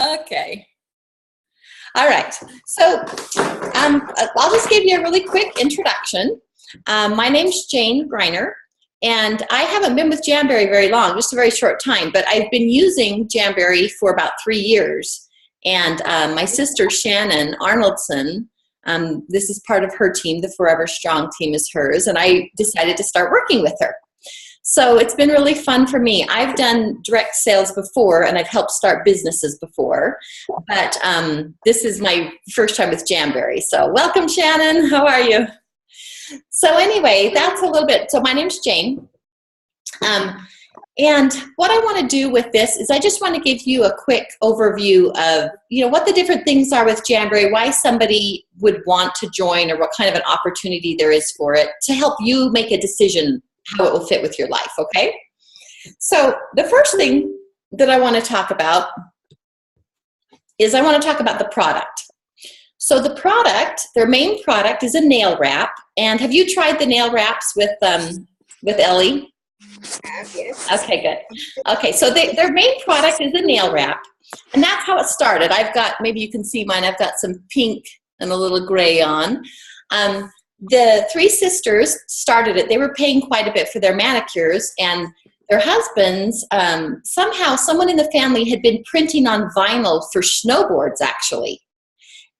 Okay. All right. So I'll just give you a really quick introduction. My name's Jane Greiner, and I haven't been with Jamberry very long, just a very short time, but I've been using Jamberry for about 3 years. And my sister, Shannon Arnoldson, this is part of her team. The Forever Strong team is hers, and I decided to start working with her. So it's been really fun for me. I've done direct sales before, and I've helped start businesses before, but this is my first time with Jamberry. So welcome, Shannon. How are you? So anyway, that's a little bit. So my name's Jane. And what I want to do with this is I just want to give you a quick overview of, what the different things are with Jamberry, why somebody would want to join, or what kind of an opportunity there is for it to help you make a decision how it will fit with your life, okay? So the first thing that I want to talk about is I want to talk about the product. So the product, their main product is a nail wrap. And have you tried the nail wraps with Ellie? Yes. Okay, good. Okay, so their main product is a nail wrap. And that's how it started. I've got, maybe you can see mine, I've got some pink and a little gray on. The three sisters started it. They were paying quite a bit for their manicures, and their husbands, somehow someone in the family had been printing on vinyl for snowboards, actually.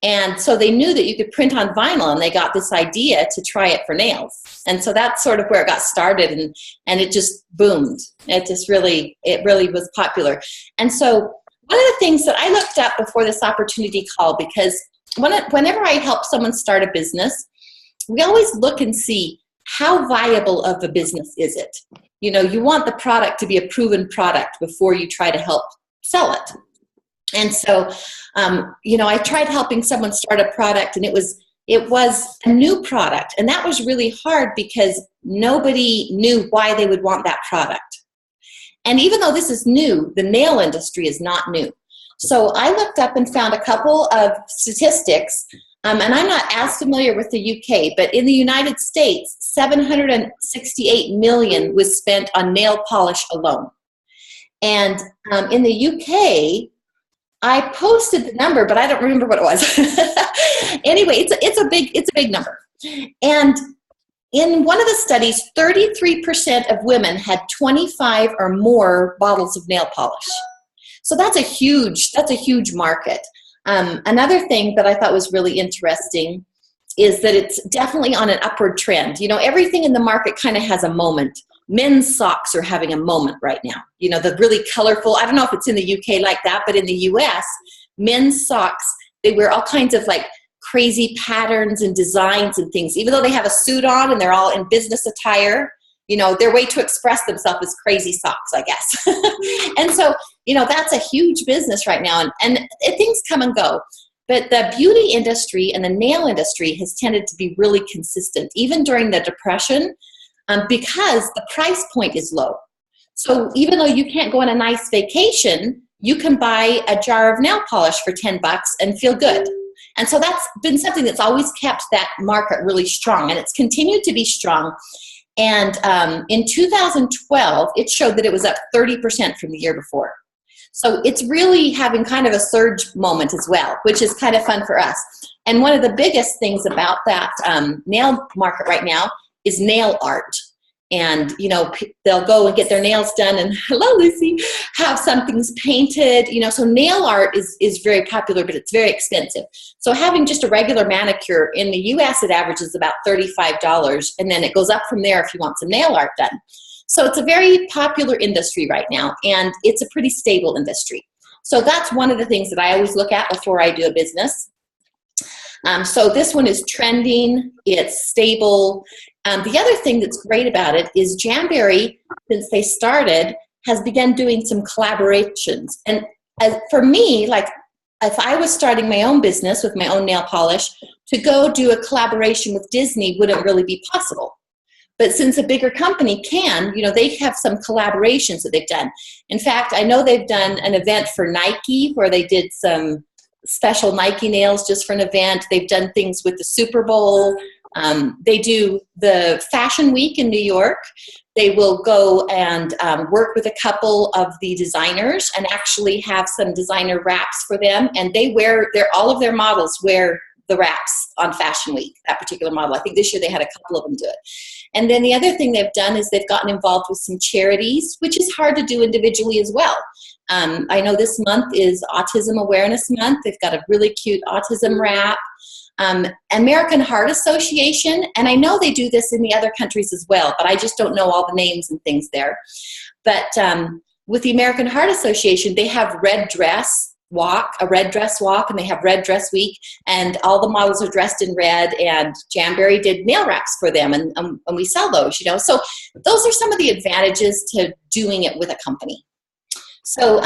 And so they knew that you could print on vinyl, and they got this idea to try it for nails. And so that's sort of where it got started, and it just boomed. It really was popular. And so one of the things that I looked up before this opportunity call, because whenever I help someone start a business, we always look and see how viable of a business is it. You want the product to be a proven product before you try to help sell it. And so, I tried helping someone start a product, and it was a new product. And that was really hard because nobody knew why they would want that product. And even though this is new, the nail industry is not new. So I looked up and found a couple of statistics. And I'm not as familiar with the UK, but in the United States, $768 million was spent on nail polish alone. And in the UK, I posted the number, but I don't remember what it was. Anyway, it's a big number. And in one of the studies, 33% of women had 25 or more bottles of nail polish. So that's a huge market. Another thing that I thought was really interesting is that it's definitely on an upward trend. Everything in the market kind of has a moment. Men's socks are having a moment right now. The really colorful, I don't know if it's in the UK like that, but in the US, men's socks, they wear all kinds of like crazy patterns and designs and things. Even though they have a suit on and they're all in business attire, their way to express themselves is crazy socks, I guess. And so, that's a huge business right now. And things come and go. But the beauty industry and the nail industry has tended to be really consistent, even during the Depression, because the price point is low. So even though you can't go on a nice vacation, you can buy a jar of nail polish for $10 and feel good. And so that's been something that's always kept that market really strong, and it's continued to be strong. And in 2012, it showed that it was up 30% from the year before. So it's really having kind of a surge moment as well, which is kind of fun for us. And one of the biggest things about that nail market right now is nail art. And, they'll go and get their nails done and, hello, Lucy, have some things painted, so nail art is very popular, but it's very expensive. So having just a regular manicure in the US, it averages about $35, and then it goes up from there if you want some nail art done. So it's a very popular industry right now, and it's a pretty stable industry. So that's one of the things that I always look at before I do a business. So this one is trending, it's stable. The other thing that's great about it is Jamberry, since they started, has begun doing some collaborations. And for me, like if I was starting my own business with my own nail polish, to go do a collaboration with Disney wouldn't really be possible. But since a bigger company can, they have some collaborations that they've done. In fact, I know they've done an event for Nike where they did some special Nike nails just for an event. They've done things with the Super Bowl. They do the Fashion Week in New York. They will go and work with a couple of the designers and actually have some designer wraps for them. And they wear, all of their models wear the wraps on Fashion Week, that particular model. I think this year they had a couple of them do it. And then the other thing they've done is they've gotten involved with some charities, which is hard to do individually as well. I know this month is Autism Awareness Month. They've got a really cute autism wrap. American Heart Association, and I know they do this in the other countries as well, but I just don't know all the names and things there. But with the American Heart Association, they have a red dress walk, and they have red dress week, and all the models are dressed in red, and Jamberry did nail wraps for them, and we sell those, you know. So those are some of the advantages to doing it with a company. So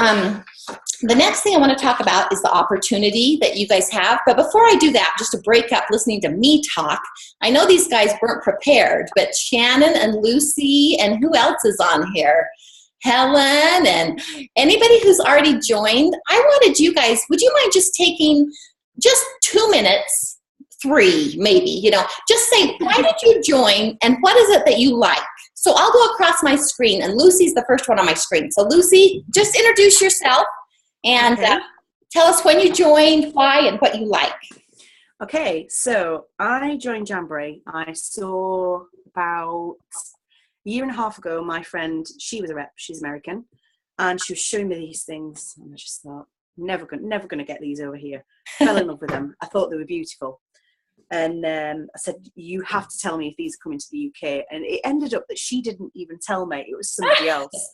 the next thing I want to talk about is the opportunity that you guys have. But before I do that, just to break up listening to me talk, I know these guys weren't prepared, but Shannon and Lucy, and who else is on here? Helen, and anybody who's already joined, I wanted you guys, would you mind just taking just 2 minutes, 3 maybe, you know, just say, why did you join and what is it that you like? So I'll go across my screen, and Lucy's the first one on my screen. So Lucy, just introduce yourself and tell us when you joined, why, and what you like. Okay, so I joined Jamberry. I saw about a year and a half ago, my friend, she was a rep, she's American, and she was showing me these things, and I just thought, never gonna get these over here. Fell in love with them. I thought they were beautiful. And I said, you have to tell me if these are coming to the UK. And it ended up that she didn't even tell me. It was somebody else.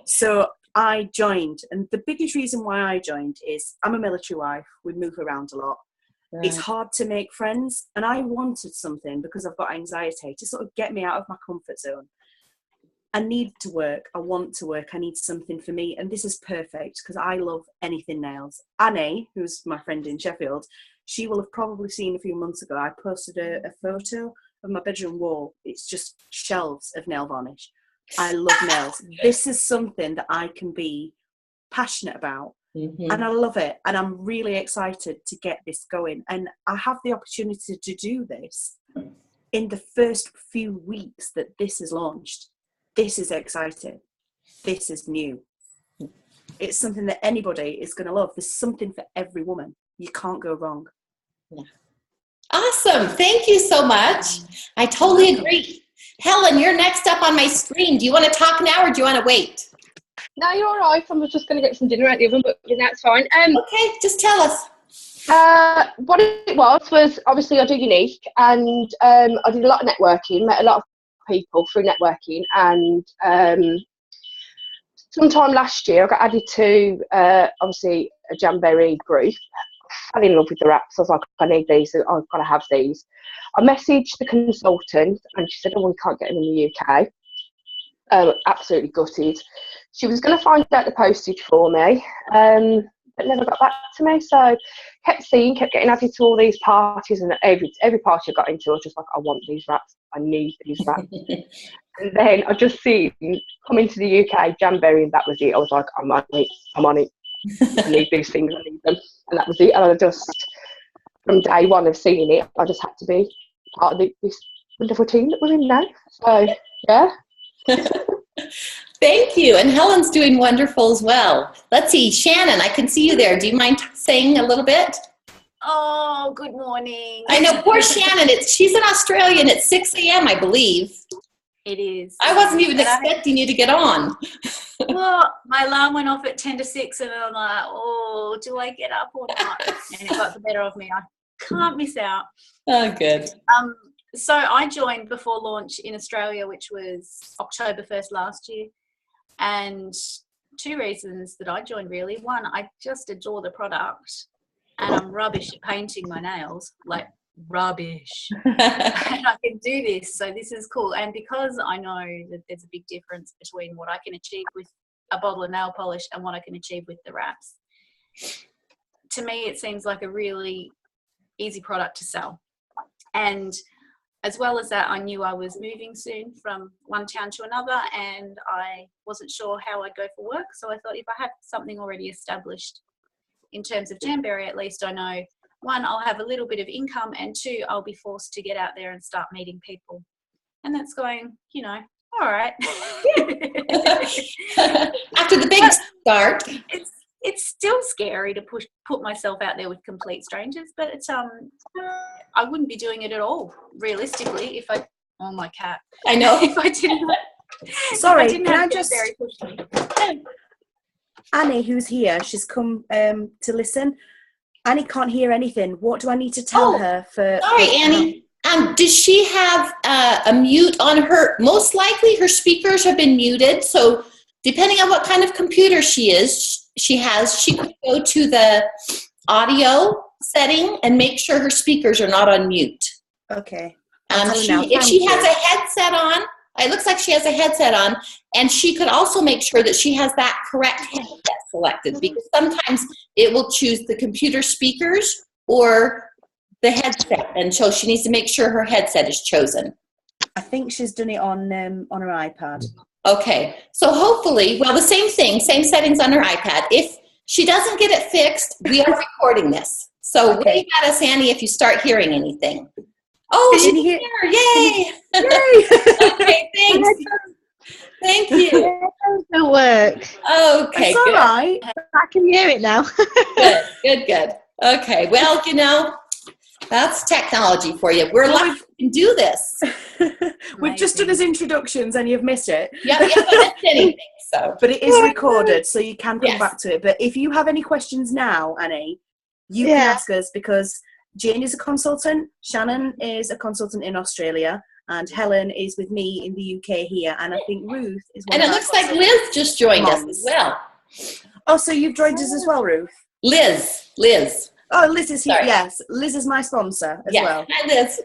So I joined. And the biggest reason why I joined is I'm a military wife. We move around a lot. Right. It's hard to make friends. And I wanted something, because I've got anxiety, to sort of get me out of my comfort zone. I need to work. I want to work. I need something for me. And this is perfect, because I love anything nails. Annie, who's my friend in Sheffield, she will have probably seen a few months ago, I posted a photo of my bedroom wall. It's just shelves of nail varnish. I love nails. This is something that I can be passionate about. Mm-hmm. And I love it. And I'm really excited to get this going. And I have the opportunity to do this in the first few weeks that this is launched. This is exciting. This is new. It's something that anybody is going to love. There's something for every woman. You can't go wrong. Yeah. Awesome. Thank you so much. I totally agree. Helen, you're next up on my screen. Do you want to talk now or do you want to wait? No, you're all right. I was just going to get some dinner out the oven, but that's fine. Okay, just tell us. What it was obviously I do Unique, and I did a lot of networking, met a lot of people through networking, and sometime last year I got added to obviously a Jamberry group. I fell in love with the wraps. I was like, I need these, I've got to have these. I messaged the consultant and she said, oh, we can't get them in the UK. Absolutely gutted. She was going to find out the postage for me, but never got back to me. So kept getting added to all these parties, and every party I got into, I was just like, I want these wraps. I need these wraps. And then I just see coming to the UK, Jamberry, and that was it. I was like, I'm on it. I need these things, I need them. And that was it. And I just, from day one of seeing it, I just had to be part of this wonderful team that we're in now. So, yeah. Thank you. And Helen's doing wonderful as well. Let's see. Shannon, I can see you there. Do you mind saying a little bit? Oh, good morning. I know, poor Shannon. She's in Australia and it's 6 a.m., I believe. It is. I wasn't even expecting you to get on. Well, my alarm went off at 10 to 6 and I'm like, oh, do I get up or not? And it got the better of me. I can't miss out. Oh, good. So I joined before launch in Australia, which was October 1st last year. And 2 reasons that I joined, really. One, I just adore the product and I'm rubbish at painting my nails, like rubbish. And I can do this, so this is cool. And because I know that there's a big difference between what I can achieve with a bottle of nail polish and what I can achieve with the wraps, to me it seems like a really easy product to sell. And as well as that, I knew I was moving soon from one town to another and I wasn't sure how I'd go for work, so I thought if I had something already established in terms of Jamberry, at least I know one, I'll have a little bit of income, and two, I'll be forced to get out there and start meeting people. And that's going, all right. After the big start. It's still scary to put myself out there with complete strangers, but it's I wouldn't be doing it at all realistically if I my cat. I know. If I didn't. Sorry, if I didn't can have I just Very pushy. Annie, who's here, she's come to listen. Annie can't hear anything. What do I need to tell her for? Sorry, Annie. Does she have a mute on her? Most likely her speakers have been muted. So depending on what kind of computer she could go to the audio setting and make sure her speakers are not on mute. Okay. If she has a headset on, it looks like she has a headset on, and she could also make sure that she has that correct headset selected, because sometimes it will choose the computer speakers or the headset, and so she needs to make sure her headset is chosen. I think she's done it on her iPad. Okay, so hopefully, the same thing, same settings on her iPad. If she doesn't get it fixed, we are recording this. So wave at us, Annie, if you start hearing anything. Oh, she's here! Yay! Yay! Okay, thanks. Thank you. It doesn't work. Okay, it's all right. I can hear it now. Good. Okay, well, that's technology for you. We're lucky we can do this. We've just done his introductions and you've missed it. Yep, you haven't missed anything. So. But it is recorded, so you can come back to it. But if you have any questions now, Annie, you can ask us, because Jane is a consultant, Shannon is a consultant in Australia, and Helen is with me in the UK here, and I think Ruth is one And it looks like Liz just joined us as well. Oh, so you've joined us as well, Ruth? Liz. Oh, Liz is here. Sorry. Yes, Liz is my sponsor as well. Hi, Liz.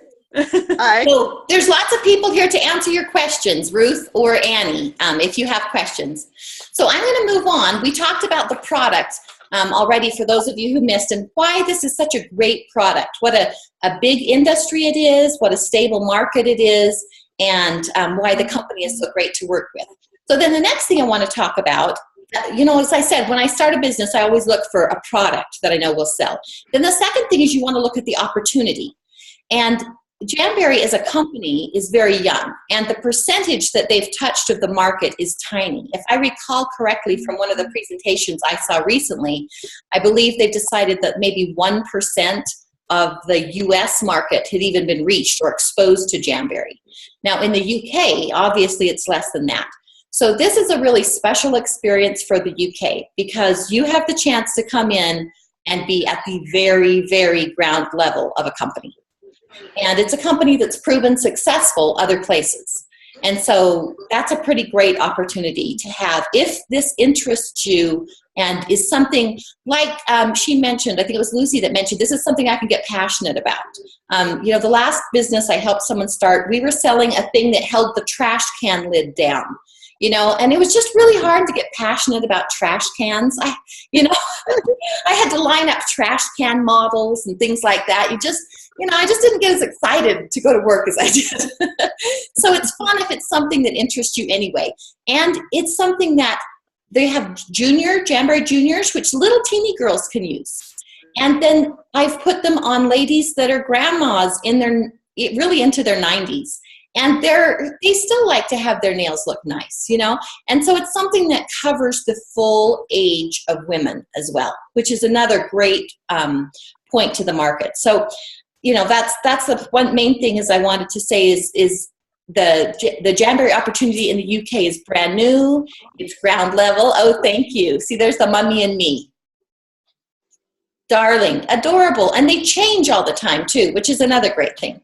Hi. So there's lots of people here to answer your questions, Ruth or Annie, if you have questions. So I'm going to move on. We talked about the product already for those of you who missed, and why this is such a great product, what a big industry it is, what a stable market it is, and why the company is so great to work with. So then the next thing I want to talk about, as I said, when I start a business, I always look for a product that I know will sell. Then the second thing is you want to look at the opportunity. And Jamberry as a company is very young, and the percentage that they've touched of the market is tiny. If I recall correctly from one of the presentations I saw recently, I believe they've decided that maybe 1% of the US market had even been reached or exposed to Jamberry. Now in the UK, obviously it's less than that. So this is a really special experience for the UK, because you have the chance to come in and be at the very, very ground level of a company. And it's a company that's proven successful other places. And so that's a pretty great opportunity to have if this interests you and is something like she mentioned, I think it was Lucy that mentioned, this is something I can get passionate about. The last business I helped someone start, we were selling a thing that held the trash can lid down. And it was just really hard to get passionate about trash cans. I had to line up trash can models and things like that. I just didn't get as excited to go to work as I did. So it's fun if it's something that interests you anyway. And it's something that they have Jamberry Juniors, which little teeny girls can use. And then I've put them on ladies that are grandmas really into their 90s. And they still like to have their nails look nice, And so it's something that covers the full age of women as well, which is another great point to the market. So, that's the one main thing is I wanted to say is the Jamberry opportunity in the UK is brand new. It's ground level. Oh, thank you. See, there's the mummy and me. Darling, adorable. And they change all the time too, which is another great thing.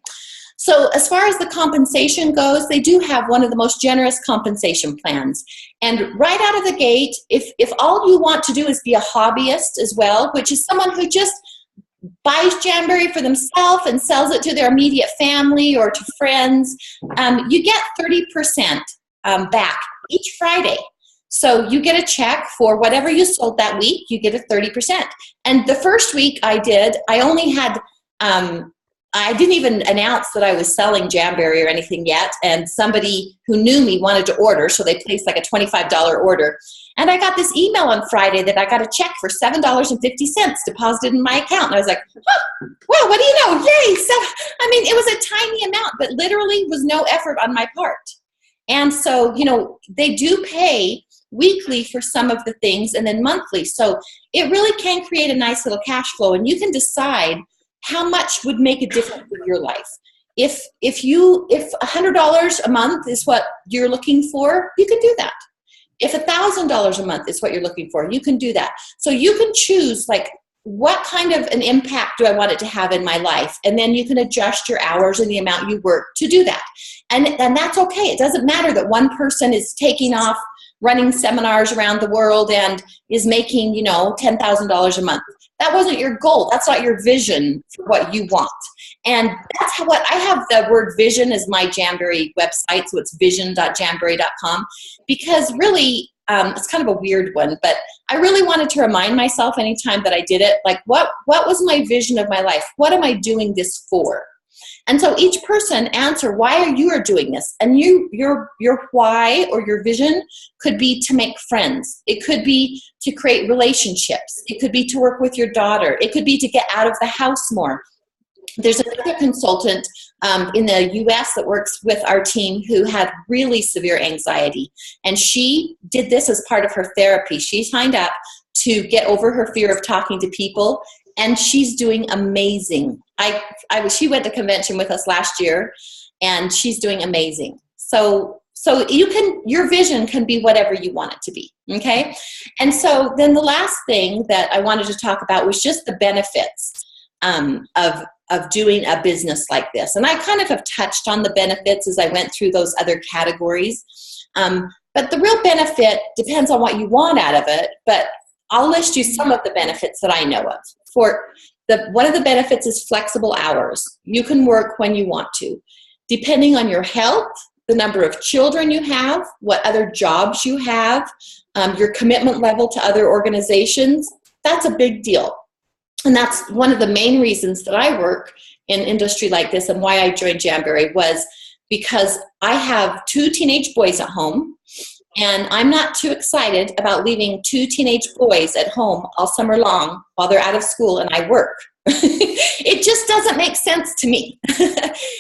So as far as the compensation goes, they do have one of the most generous compensation plans. And right out of the gate, if all you want to do is be a hobbyist as well, which is someone who just buys Jamberry for themselves and sells it to their immediate family or to friends, you get 30% back each Friday. So you get a check for whatever you sold that week, you get a 30%. And the first week I only had I didn't even announce that I was selling Jamberry or anything yet, and somebody who knew me wanted to order, so they placed like a $25 order. And I got this email on Friday that I got a check for $7.50 deposited in my account. And I was like, oh, well, what do you know? Yay! So, I mean, it was a tiny amount, but literally was no effort on my part. And so, you know, they do pay weekly for some of the things and then monthly. So it really can create a nice little cash flow, and you can decide how much would make a difference in your life. If $100 a month is what you're looking for, you can do that. If $1,000 a month is what you're looking for, you can do that. So you can choose, like, what kind of an impact do I want it to have in my life? And then you can adjust your hours and the amount you work to do that. And that's okay. It doesn't matter that one person is taking off running seminars around the world and is making, you know, $10,000 a month. That wasn't your goal. That's not your vision for what you want. And that's what I have. The word vision is my Jamberry website. So it's vision.jamberry.com, because really, it's kind of a weird one, but I really wanted to remind myself anytime that I did it, like, what was my vision of my life? What am I doing this for? And so each person answer, why are you doing this? And your why or your vision could be to make friends. It could be to create relationships. It could be to work with your daughter. It could be to get out of the house more. There's another consultant in the US that works with our team who had really severe anxiety. And she did this as part of her therapy. She signed up to get over her fear of talking to people, and she's doing amazing. She went to convention with us last year, and she's doing amazing. So your vision can be whatever you want it to be, okay? And so then the last thing that I wanted to talk about was just the benefits of doing a business like this. And I kind of have touched on the benefits as I went through those other categories. But the real benefit depends on what you want out of it, but I'll list you some of the benefits that I know of. One of the benefits is flexible hours. You can work when you want to. Depending on your health, the number of children you have, what other jobs you have, your commitment level to other organizations, that's a big deal. And that's one of the main reasons that I work in industry like this, and why I joined Jamberry was because I have 2 teenage boys at home, and I'm not too excited about leaving 2 teenage boys at home all summer long while they're out of school and I work. It just doesn't make sense to me.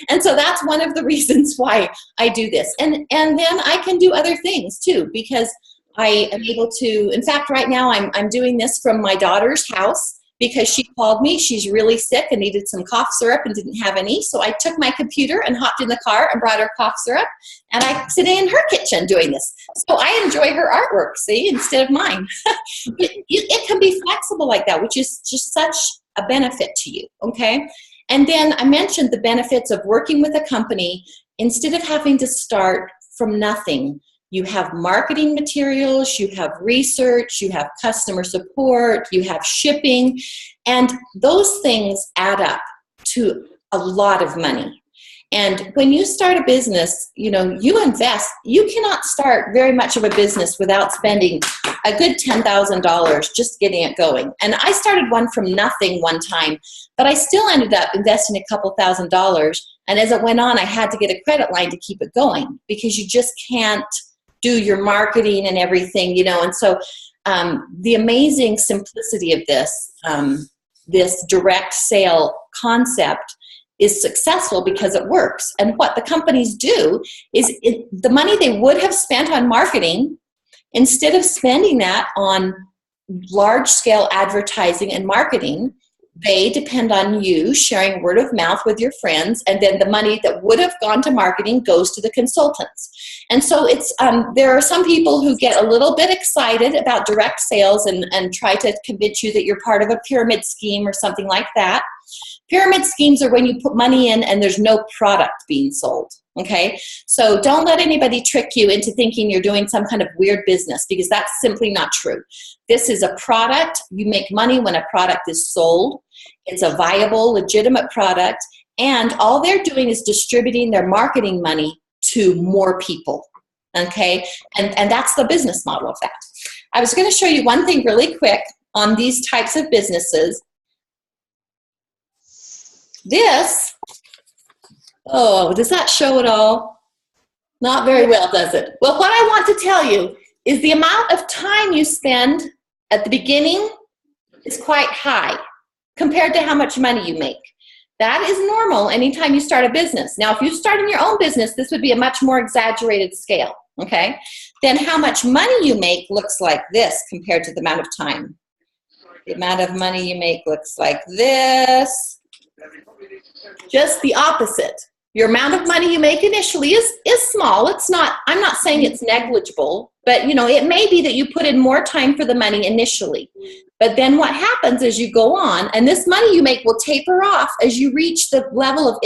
And so that's one of the reasons why I do this. And then I can do other things too, because I am able to, in fact, right now I'm doing this from my daughter's house, because she called me. She's really sick and needed some cough syrup and didn't have any. So I took my computer and hopped in the car and brought her cough syrup. And I sit in her kitchen doing this. So I enjoy her artwork, see, instead of mine. It can be flexible like that, which is just such a benefit to you, okay? And then I mentioned the benefits of working with a company. Instead of having to start from nothing, you have marketing materials, you have research, you have customer support, you have shipping, and those things add up to a lot of money. And when you start a business, you know, you invest. You cannot start very much of a business without spending a good $10,000 just getting it going. And I started one from nothing one time, but I still ended up investing a couple $1,000. And as it went on, I had to get a credit line to keep it going, because you just can't do your marketing and everything, you know. And so the amazing simplicity of this direct sale concept is successful because it works. And what the companies do is the money they would have spent on marketing, instead of spending that on large-scale advertising and marketing, they depend on you sharing word of mouth with your friends, and then the money that would have gone to marketing goes to the consultants. And so it's there are some people who get a little bit excited about direct sales and try to convince you that you're part of a pyramid scheme or something like that. Pyramid schemes are when you put money in and there's no product being sold, okay? So don't let anybody trick you into thinking you're doing some kind of weird business, because that's simply not true. This is a product. You make money when a product is sold. It's a viable, legitimate product, and all they're doing is distributing their marketing money to more people, okay? And that's the business model of that. I was going to show you one thing really quick on these types of businesses. this, oh, does that show it all? Not very well, does it? Well, what I want to tell you is the amount of time you spend at the beginning is quite high compared to how much money you make. That is normal anytime you start a business. Now, if you start in your own business, this would be a much more exaggerated scale, okay? Then how much money you make looks like this compared to the amount of time. The amount of money you make looks like this. Just the opposite. Your amount of money you make initially is small. It's not, I'm not saying it's negligible, but you know, it may be that you put in more time for the money initially. But then what happens as you go on, and this money you make will taper off as you reach the level of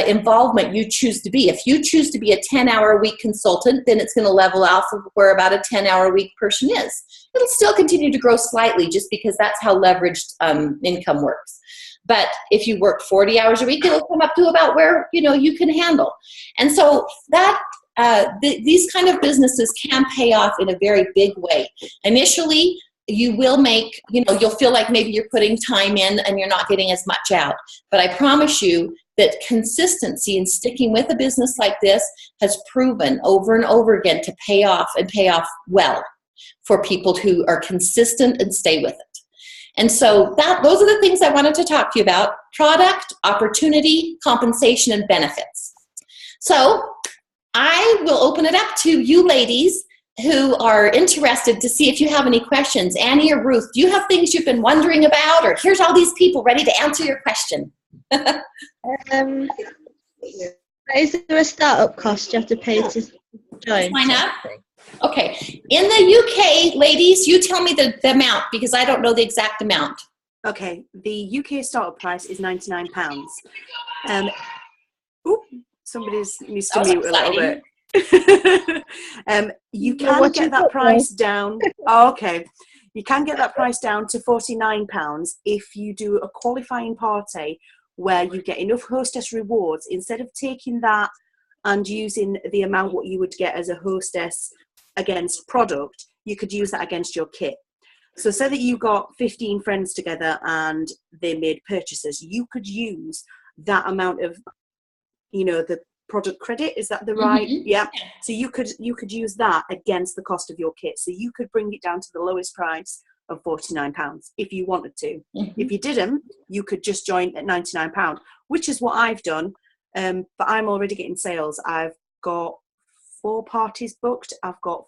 involvement you choose to be. If you choose to be a 10-hour-a-week consultant, then it's going to level off of where about a 10-hour-a-week person is. It'll still continue to grow slightly just because that's how leveraged income works. But if you work 40 hours a week, it'll come up to about where, you know, you can handle. And so that these kind of businesses can pay off in a very big way. Initially, you will make, you know, you'll feel like maybe you're putting time in and you're not getting as much out. But I promise you that consistency and sticking with a business like this has proven over and over again to pay off and pay off well for people who are consistent and stay with it. And so those are the things I wanted to talk to you about: product, opportunity, compensation, and benefits. So I will open it up to you ladies who are interested to see if you have any questions. Annie or Ruth, do you have things you've been wondering about, or here's all these people ready to answer your question? Is there a startup cost you have to pay to join? Sign up? Okay. In the UK, ladies, you tell me the amount because I don't know the exact amount. Okay, the UK startup price is £99. Somebody needs to mute a little bit. You can get that price down. Oh, okay. You can get that price down to £49 if you do a qualifying party where you get enough hostess rewards. Instead of taking that and using the amount what you would get as a hostess against product, you could use that against your kit. So say that you got 15 friends together and they made purchases, you could use that amount of, you know, the product credit, is that the right? Yeah. So you could use that against the cost of your kit. So you could bring it down to the lowest price of £49 if you wanted to. If you didn't, you could just join at £99, which is what I've done. But I'm already getting sales. I've got 4 parties booked. I've got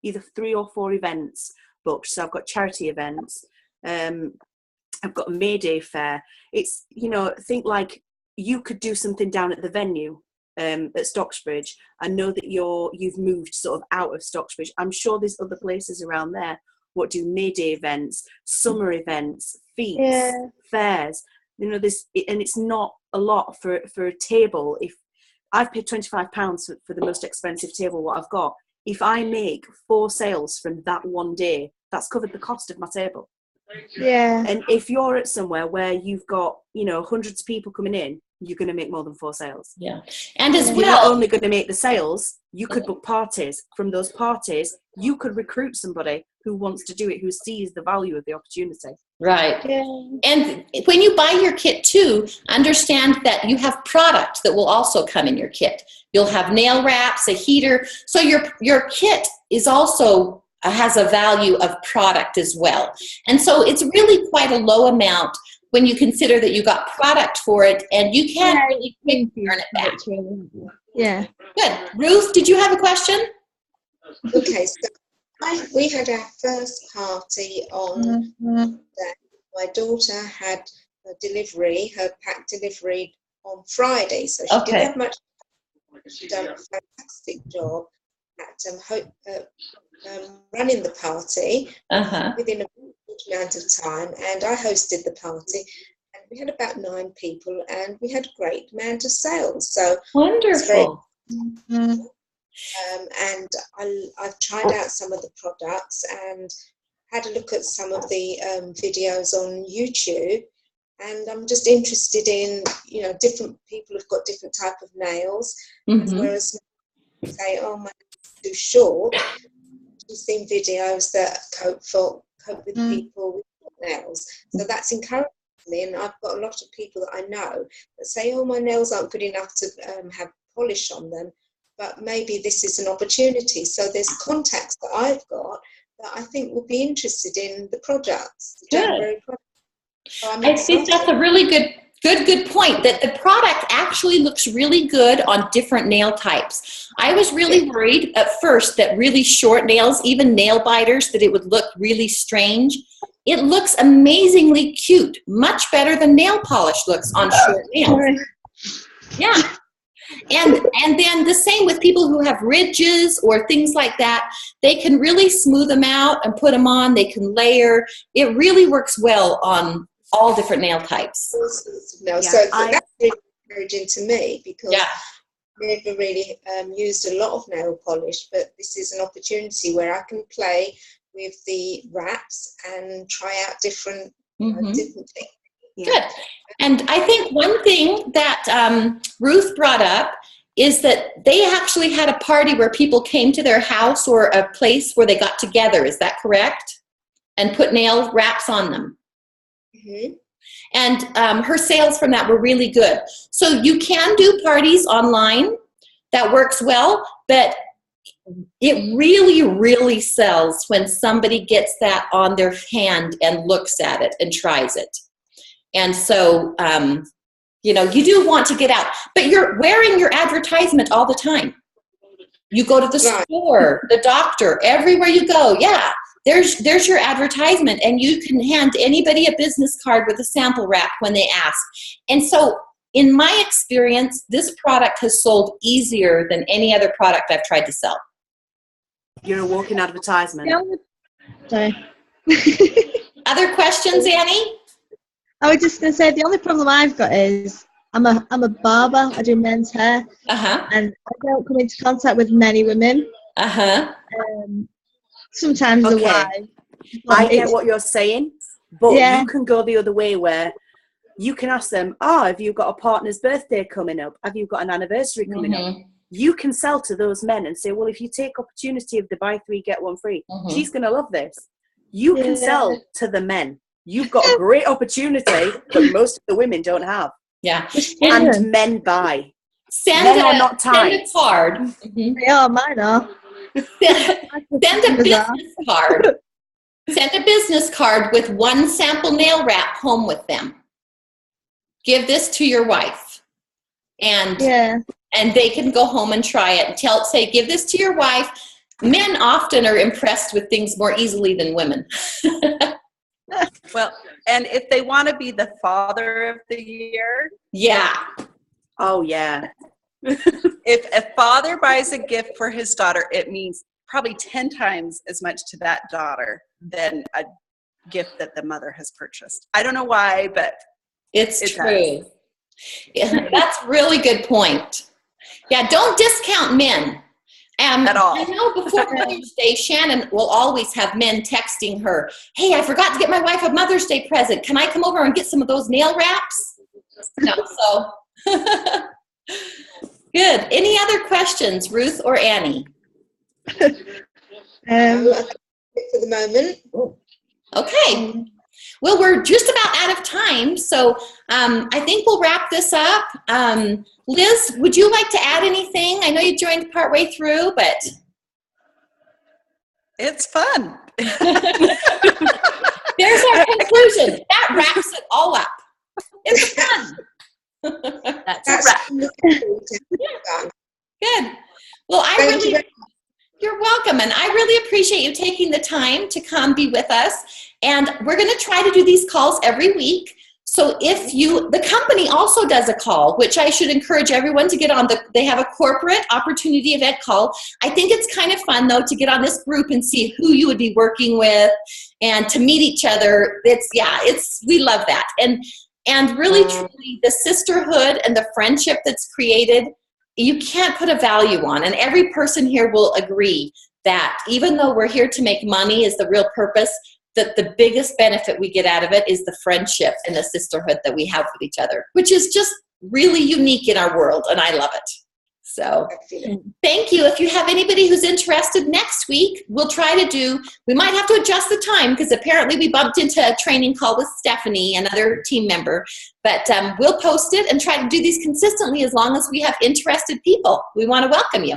either 3 or 4 events booked. So I've got charity events. I've got a May Day fair. It's, you know, think like you could do something down at the venue at Stocksbridge. I know that you've moved sort of out of Stocksbridge. I'm sure there's other places around there what do May Day events, summer events, feats, fairs. You know, and it's not a lot for a table. If I've paid £25 for the most expensive table what I've got, if I make 4 sales from that one day, that's covered the cost of my table. Yeah. And if you're at somewhere where you've got, you know, hundreds of people coming in, you're going to make more than 4 sales. Yeah. And as You're not well, only going to make the sales, you could book parties. From those parties, you could recruit somebody who wants to do it, who sees the value of the opportunity. right. Yeah. And when you buy your kit too, understand that you have product that will also come in your kit. You'll have nail wraps, a heater. So your kit is also has a value of product as well. And so it's really quite a low amount when you consider that you got product for it and you can't really quick earn it back. Yeah. Good. Ruth, did you have a question? Okay, so we had our first party on that. My daughter had her pack delivered on Friday, so she didn't have much. She's done a fantastic job at running the party within a good amount of time, and I hosted the party, and we had about 9 people, and we had a great amount of sales. So Wonderful. and I've tried out some of the products and had a look at some of the videos on YouTube, and I'm just interested in, you know, different people have got different type of nails, whereas say, oh, my nails are too short. You've seen videos that cope with people with short nails, so that's encouraging and I've got a lot of people that I know that say, oh, my nails aren't good enough to have polish on them, but maybe this is an opportunity. So there's contacts that I've got that I think will be interested in the products, the Good. January products. So I'm I think that's a really good point, that the product actually looks really good on different nail types. I was really worried at first that really short nails, even nail biters, that it would look really strange. It looks amazingly cute, much better than nail polish looks on short nails. Yeah. And then the same with people who have ridges or things like that. They can really smooth them out and put them on. They can layer. It really works well on all different nail types. No, so that's really encouraging to me, because Yeah. I've never really used a lot of nail polish, but this is an opportunity where I can play with the wraps and try out different different things. Yeah. Good. And I think one thing that Ruth brought up is that they actually had a party where people came to their house or a place where they got together. Is that correct? And put nail wraps on them. Mm-hmm. And her sales from that were really good. So you can do parties online. That works well, but it really, really sells when somebody gets that on their hand and looks at it and tries it. And so, you know, you do want to get out, but you're wearing your advertisement all the time. You go to the store, the doctor, everywhere you go. Yeah, there's your advertisement, and you can hand anybody a business card with a sample wrap when they ask. And so, in my experience, this product has sold easier than any other product I've tried to sell. You're a walking advertisement. Sorry. Other questions, Annie? I was just going to say, the only problem I've got is I'm a barber. I do men's hair, Uh-huh. and I don't come into contact with many women. Uh-huh. Sometimes the Okay. wife. I get what you're saying, but Yeah. you can go the other way where you can ask them, have you got a partner's birthday coming up? Have you got an anniversary coming up? You can sell to those men and say, well, if you take opportunity of the buy 3, get 1 free, she's going to love this. You can sell to the men. You've got a great opportunity that most of the women don't have. Yeah. And men buy. Send Men are not send a tied. card. They are, mine are. Send a business card. Send a business card with 1 sample nail wrap home with them. Give this to your wife, and they can go home and try it. And say, give this to your wife. Men often are impressed with things more easily than women. Well, and if they want to be the father of the year, Yeah. Oh, yeah. if a father buys a gift for his daughter, it means probably 10 times as much to that daughter than a gift that the mother has purchased. I don't know why, but It's it true. Yeah, that's a really good point. Yeah, don't discount men. At all. I know before Mother's Day, Shannon will always have men texting her, hey, I forgot to get my wife a Mother's Day present. Can I come over and get some of those nail wraps? No, so. Good. Any other questions, Ruth or Annie? For the moment. Okay. Well, we're just about out of time, so I think we'll wrap this up. Liz, would you like to add anything? I know you joined partway through, but it's fun. there's our conclusion. That wraps it all up. It's fun. That's a wrap. Good. Well, you're welcome, and I really appreciate you taking the time to come be with us. And we're going to try to do these calls every week. So the company also does a call, which I should encourage everyone to get on. They have a corporate opportunity event call. I think it's kind of fun, though, to get on this group and see who you would be working with and to meet each other. We love that. And really, truly, the sisterhood and the friendship that's created, you can't put a value on. And every person here will agree that even though we're here to make money is the real purpose, that the biggest benefit we get out of it is the friendship and the sisterhood that we have with each other, which is just really unique in our world, and I love it. So Fabulous. thank you. If you have anybody who's interested next week, we'll try to do, we might have to adjust the time because apparently we bumped into a training call with Stephanie, another team member, but we'll post it and try to do these consistently as long as we have interested people. We want to welcome you.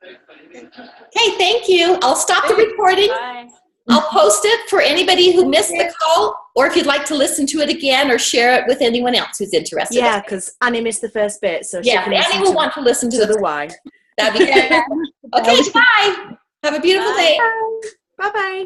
Okay, thank you. I'll stop the recording. Bye. I'll post it for anybody who missed the call, or if you'd like to listen to it again or share it with anyone else who's interested. Yeah, because Annie missed the first bit, so she Yeah, can Annie listen will to, want to listen to the why. That'd be good. Okay, bye. Have a beautiful Bye. day. Bye bye.